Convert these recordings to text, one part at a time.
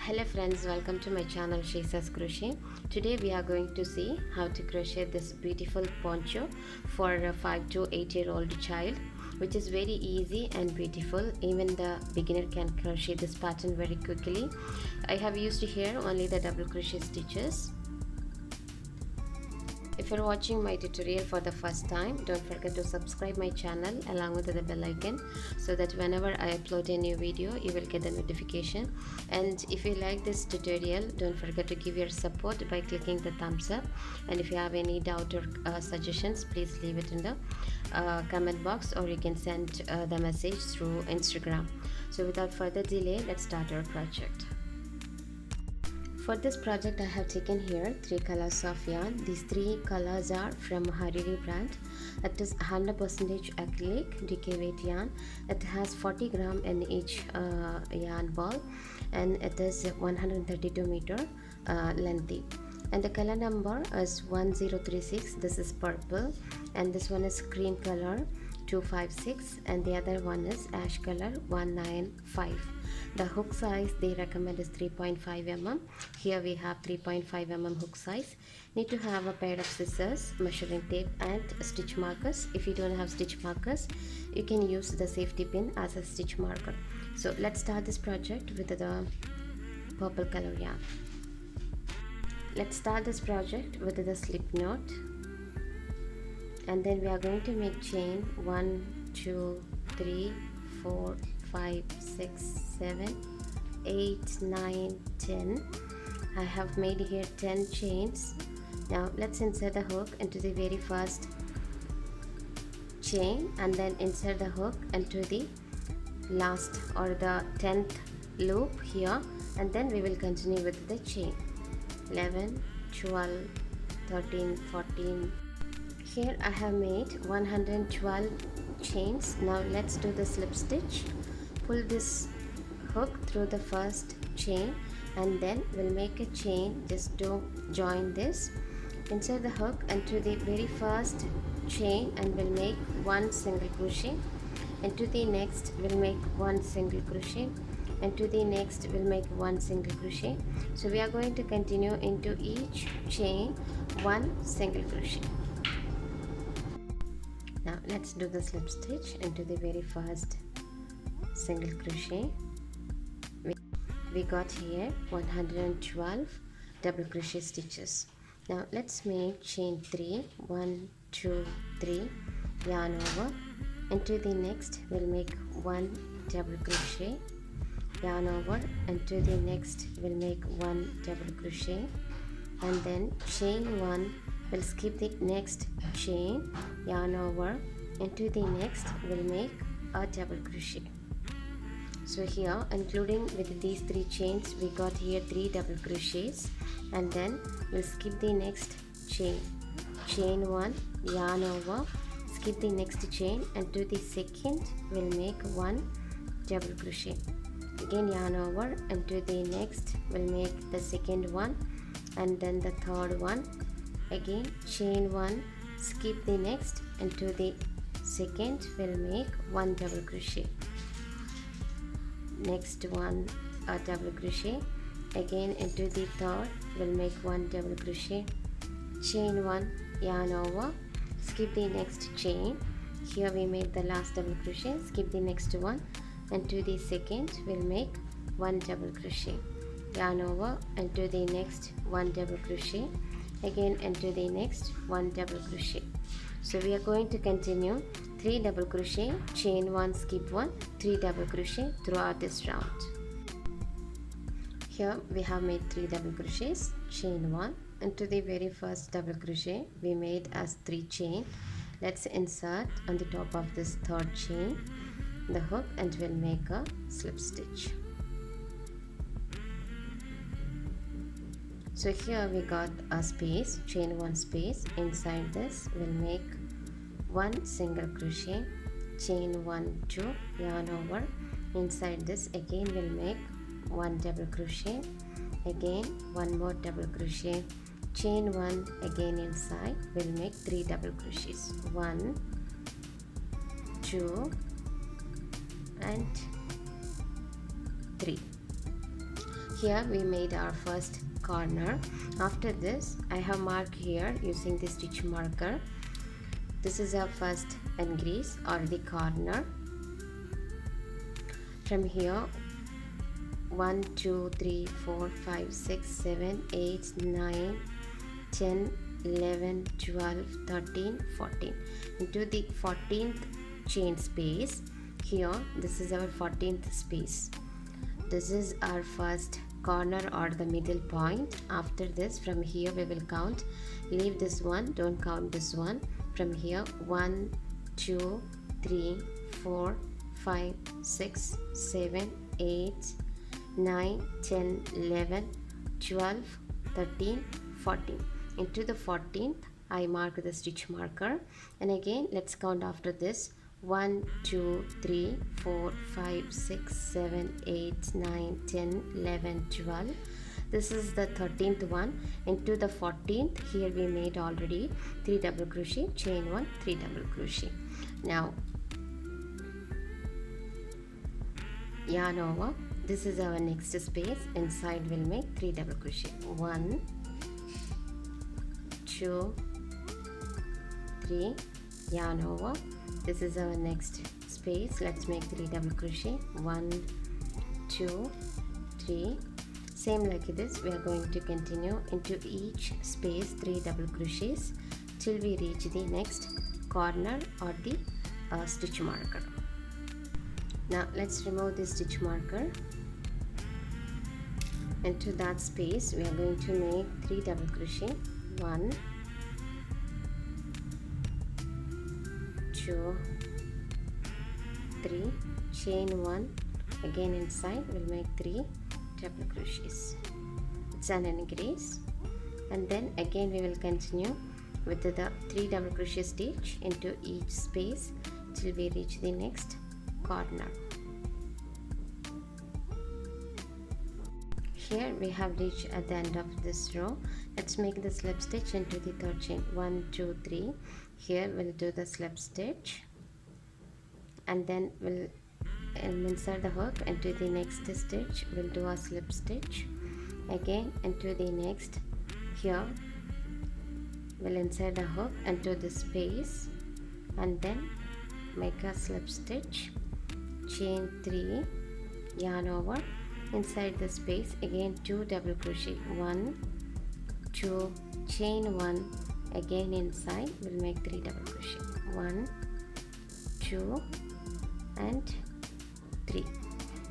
Hello friends, welcome to my channel Sheisa's Crochet. Today we are going to see how to crochet this beautiful poncho for a 5 to 8-year-old child, which is very easy and beautiful. Even the beginner can crochet this pattern very quickly. I have used here only the double crochet stitches. If you're watching my tutorial for the first time, don't forget to subscribe my channel along with the bell icon so that whenever I upload a new video, you will get a notification. And if you like this tutorial, don't forget to give your support by clicking the thumbs up. And if you have any doubt or suggestions, please leave it in the comment box, or you can send the message through Instagram. So without further delay, let's start our project. For this project, I have taken here 3 colors of yarn. These 3 colors are from Hariri brand. It is 100% acrylic DK weight yarn. It has 40 gram in each yarn ball, and it is 132 meter lengthy. And the color number is 1036. This is purple, and this one is cream color 256, and the other one is ash color 195. The hook size they recommend is 3.5 mm. Here we have 3.5 mm hook size. Need to have a pair of scissors, measuring tape, and stitch markers. If you don't have stitch markers, you can use the safety pin as a stitch marker. So let's start this project with the purple color yarn. Let's start this project with the slip knot, and then we are going to make chain 1 2 3 4 5 6 7 8 9 10. I have made here 10 chains. Now let's insert the hook into the very first chain, and then insert the hook into the last or the 10th loop here, and then we will continue with the chain 11 12 13 14. Here I have made 112 chains. Now let's do the slip stitch. Pull this hook through the first chain, and then we'll make a chain. Just don't join this. Insert the hook into the very first chain, and we'll make 1 single crochet. Into the next we'll make 1 single crochet. Into the next we'll make 1 single crochet. So we are going to continue into each chain 1 single crochet. Now let's do the slip stitch into the very first single crochet. We got here 112 double crochet stitches. Now let's make chain 3 1 2 3, yarn over. Into the next we'll make 1 double crochet, yarn over. Into the next we'll make 1 double crochet, and then chain 1. We'll skip the next chain, yarn over. Into the next we'll make a double crochet. So here, including with these 3 chains, we got here 3 double crochets, and then we'll skip the next chain, chain 1, yarn over, skip the next chain. Into the second we'll make 1 double crochet, again yarn over. Into the next we'll make the second one, and then the third one, again chain 1, skip the next. Into the second we'll make 1 double crochet, next one a double crochet, again into the third we'll make 1 double crochet, chain 1, yarn over, skip the next chain. Here we made the last double crochet, skip the next one. Into the second we'll make 1 double crochet, yarn over. Into the next 1 double crochet, again into the next 1 double crochet. So we are going to continue 3 double crochet, chain 1, skip 1, 3 double crochet throughout this round. Here we have made 3 double crochets, chain 1. Into the very first double crochet we made as 3 chain. Let's insert on the top of this third chain the hook, and we'll make a slip stitch. So here we got a space, chain 1 space. Inside this we'll make 1 single crochet, chain 1 2, yarn over. Inside this again we'll make 1 double crochet, again 1 more double crochet, chain 1, again inside we'll make 3 double crochets, 1 2 and 3. Here we made our first corner. After this, I have marked here using the stitch marker. This is our first increase or the corner. From here 1 2 3 4 5 6 7 8 9 10 11 12 13 14 into the 14th chain space. Here this is our 14th space. This is our first corner or the middle point. After this, from here we will count. Leave this one, don't count this one. From here 1 2 3 4 5 6 7 8 9 10 11 12 13 14. Into the 14th I mark the stitch marker, and again let's count after this. 1 2 3 4 5 6 7 8 9 10 11 12. This is the 13th one. Into the 14th, here we made already 3 double crochet, chain 1, 3 double crochet. Now yarn over. This is our next space. Inside we'll make 3 double crochet. 1 2 3, yarn over. This is our next space. Let's make 3 double crochet. 1 2 3. Same like this, we are going to continue into each space 3 double crochets till we reach the next corner or the stitch marker. Now let's remove the stitch marker. Into that space we are going to make 3 double crochet. 1 2 3, chain 1, again inside we'll make 3 double crochets. It's an increase, and then again we will continue with the 3 double crochet stitch into each space till we reach the next corner. Here we have reached at the end of this row. Let's make the slip stitch into the third chain. 1 2 3. Here we'll do the slip stitch, and then we'll insert the hook into the next stitch. We'll do a slip stitch again into the next. Here we'll insert the hook into the space and then make a slip stitch, chain 3, yarn over. Inside the space again 2 double crochet. 1 2, chain 1, again inside we'll make 3 double crochet. 1 2 and 3.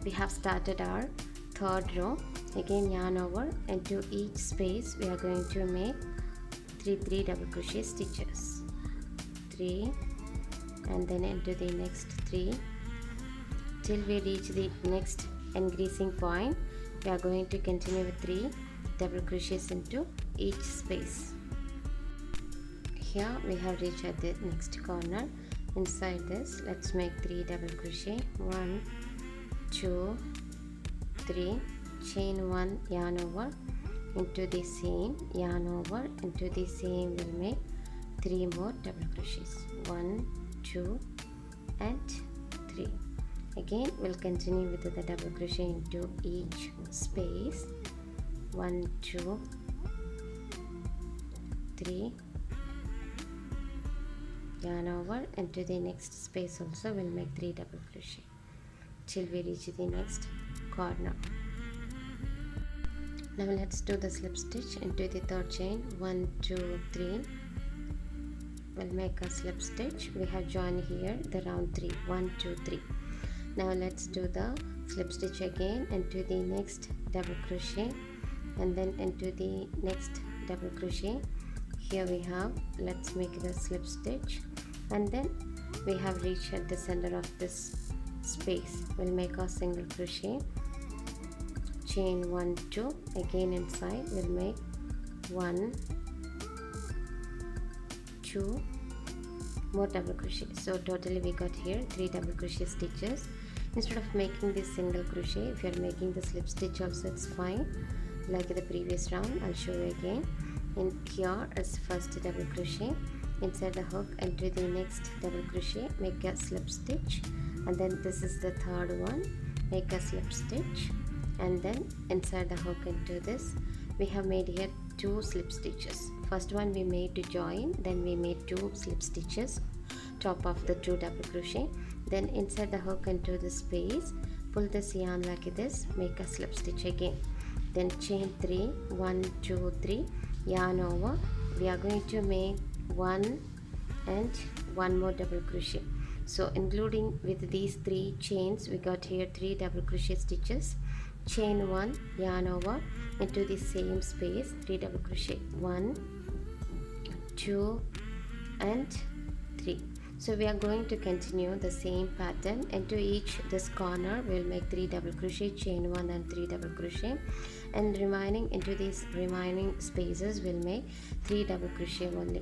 We have started our third row. Again yarn over. Into each space we are going to make 3 double crochet stitches. 3 and then into the next 3 till we reach the next increasing point. We are going to continue with 3 double crochets into each space. Here we have reached at the next corner. Inside this let's make 3 double crochet. 1 2 3, chain 1, yarn over. Into the same, yarn over. Into the same we'll make 3 more double crochets. 1 2 and 3. Again we'll continue with the double crochet into each space. 1 2 3, yarn over. Into the next space also we'll make 3 double crochet till we reach the next corner. Now let's do the slip stitch into the third chain. 1 2 3. We'll make a slip stitch. We have joined here the round 3. 1 2 3. Now let's do the slip stitch again into the next double crochet and then into the next double crochet. Here we have, let's make the slip stitch, and then we have reached at the center of this space. We'll make a single crochet, chain 1 2, again inside we'll make 1 2 more double crochet. So totally we got here 3 double crochet stitches. Instead of making this single crochet, if you are making the slip stitch also it's fine. Like the previous round, I'll show you again. In here is first double crochet, inside the hook into the next double crochet, make a slip stitch, and then this is the third one, make a slip stitch, and then inside the hook into this we have made here 2 slip stitches. First one we made to join, then we made 2 slip stitches top of the 2 double crochet. Then inside the hook into the space, pull this yarn like this, make a slip stitch again, then chain 3, 1 2 3, yarn over. We are going to make 1 and 1 more double crochet. So including with these 3 chains, we got here 3 double crochet stitches, chain 1, yarn over into the same space, 3 double crochet, 1 2 and 3. So we are going to continue the same pattern. Into each this corner we will make 3 double crochet, chain 1 and 3 double crochet, and remaining into these remaining spaces we'll make 3 double crochet only.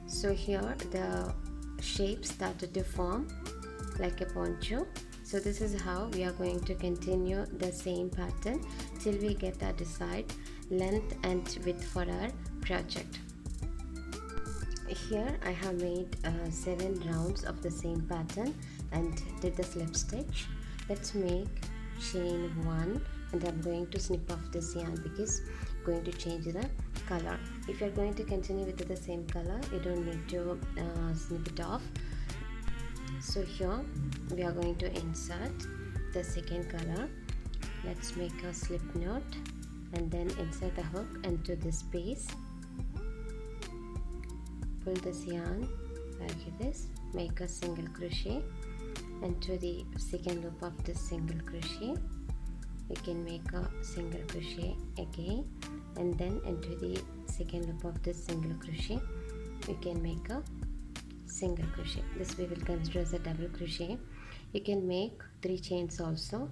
So here the shape started to form like a poncho. So this is how we are going to continue the same pattern till we get our desired length and width for our project. Here I have made 7 rounds of the same pattern and did the slip stitch. Let's make chain 1, and I'm going to snip off this yarn because I'm going to change the color. If you're going to continue with the same color, you don't need to snip it off. So here we are going to insert the second color. Let's make a slip knot and then insert the hook into this space. Pull this yarn like this, make a single crochet into the second loop of this single crochet. You can make a single crochet again, and then into the second loop of this single crochet you can make a single crochet. This we will consider as a double crochet. You can make 3 chains also,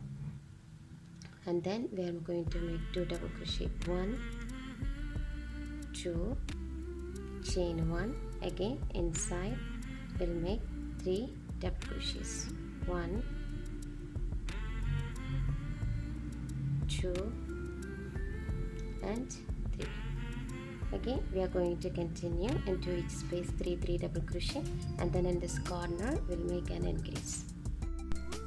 and then we are going to make 2 double crochet, 1 2, chain 1, again inside we'll make 3 double crochets, 1 2 and 3. Again we are going to continue into each space 3 double crochet, and then in this corner we'll make an increase.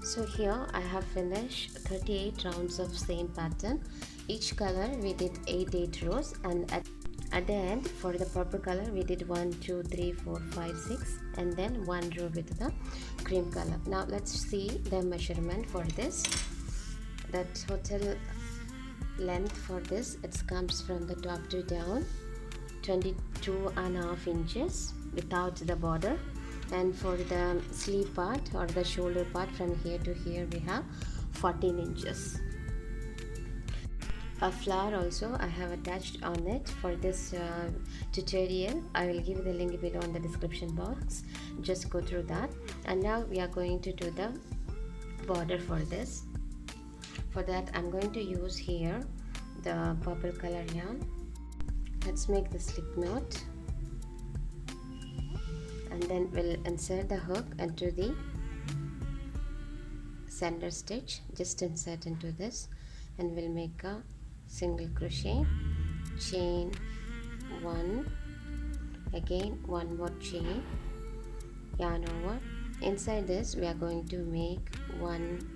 So here I have finished 38 rounds of same pattern. Each color we did 8 rows, and at the end for the purple color we did 1 2 3 4 5 6, and then 1 row with the cream color. Now let's see the measurement for this. The total length for this, it comes from the top to down 22.5 inches without the border, and for the sleeve part or the shoulder part from here to here we have 14 inches. A flower also I have attached on it for this tutorial. I will give the link below in the description box, just go through that. And now we are going to do the border for this. For that I'm going to use here the purple color yarn. Let's make the slip knot, and then we'll insert the hook into the center stitch, just insert into this, and we'll make a single crochet, chain 1, again 1 more chain, yarn over. Inside this we are going to make 1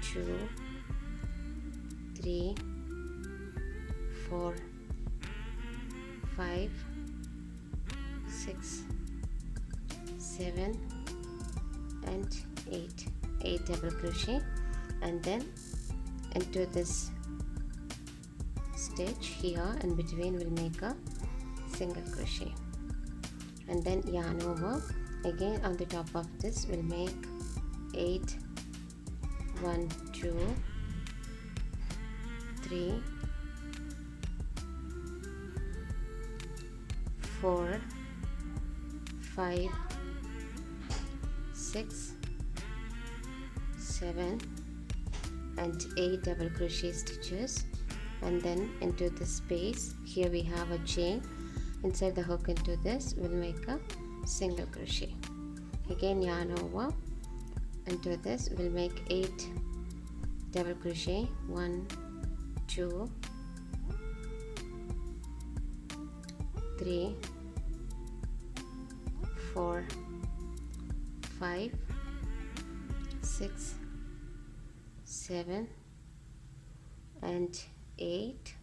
2 3 4 5 6 7 and 8 double crochet, and then into this stitch here in between we'll make a single crochet, and then yarn over. Again on the top of this we'll make 8 1 2 3 4 5 6 7 and 8 double crochet stitches, and then into the space here we have a chain. Inside the hook into this we'll make a single crochet, again yarn over. Into this we'll make 8 double crochet, 1 2 3 4 5 6 7 and 8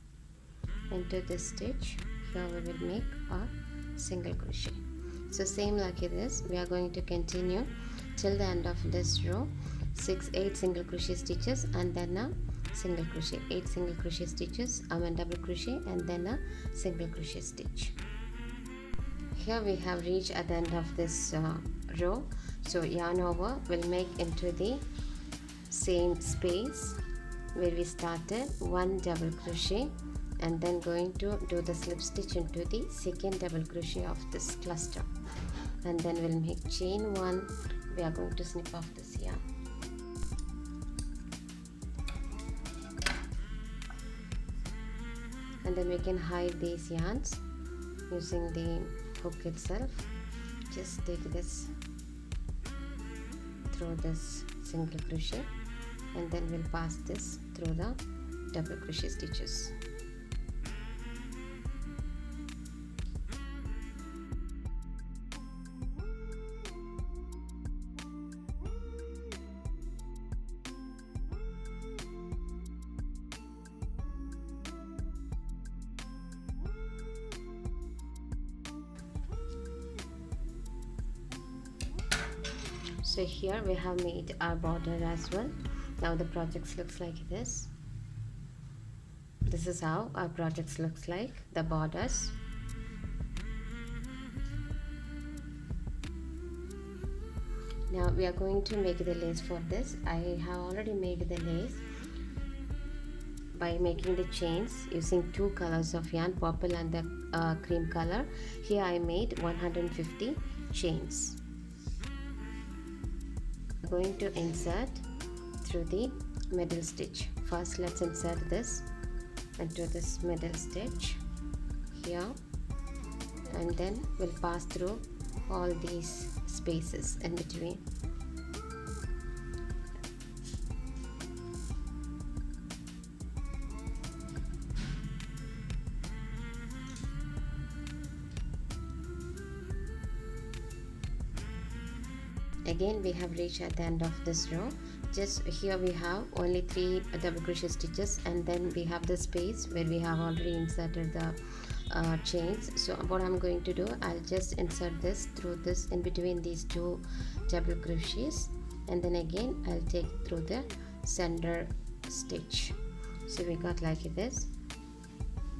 into this stitch. Here we will make a single crochet. So same like this, we are going to continue till the end of this row. 8 single crochet stitches and then a single crochet, 8 single crochet stitches, double crochet and then a single crochet stitch. Here we have reached at the end of this row. So yarn over, will make into the same space where we started, 1 double crochet, and then going to do the slip stitch into the second double crochet of this cluster, and then we'll make chain 1. We are going to snip off this yarn. And then we can hide these yarns using the hook itself. Just take this through this single crochet and then we'll pass this through the double crochet stitches. So here we have made our border as well. Now the project looks like this. This is how our project looks like, the borders. Now we are going to make the lace for this. I have already made the lace by making the chains using 2 colors of yarn, purple and the cream color. Here I made 150 chains. Going to insert through the middle stitch. First let's insert this into this middle stitch here, and then we'll pass through all these spaces in between. Again we have reached at the end of this row. Just here we have only 3 double crochet stitches, and then we have the space where we have already inserted the chains. So what I'm going to do, I'll just insert this through this in between these 2 double crochets, and then again I'll take through the center stitch. So we got like this.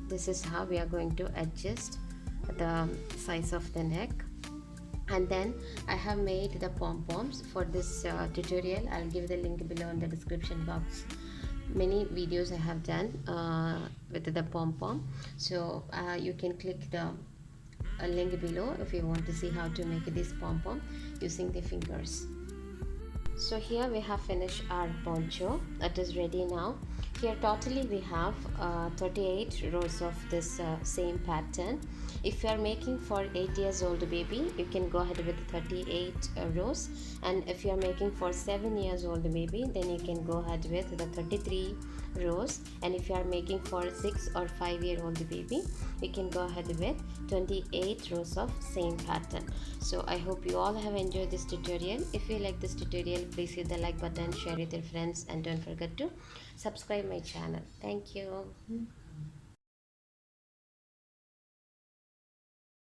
This is how we are going to adjust the size of the neck. And then I have made the pom-poms for this tutorial. I'll give the link below in the description box. Many videos I have done with the pom-pom, so you can click the link below if you want to see how to make this pom-pom using the fingers. So here we have finished our poncho. It is ready now. Here totally we have 38 rows of this same pattern. If you are making for 8 years old baby, you can go ahead with 38 rows, and if you are making for 7 years old baby, then you can go ahead with the 33 rows, and if you are making for 6 or 5 year old baby, you can go ahead with 28 rows of same pattern. So I hope you all have enjoyed this tutorial. If you like this tutorial, please hit the like button, share with your friends, and don't forget to subscribe my channel. Thank you.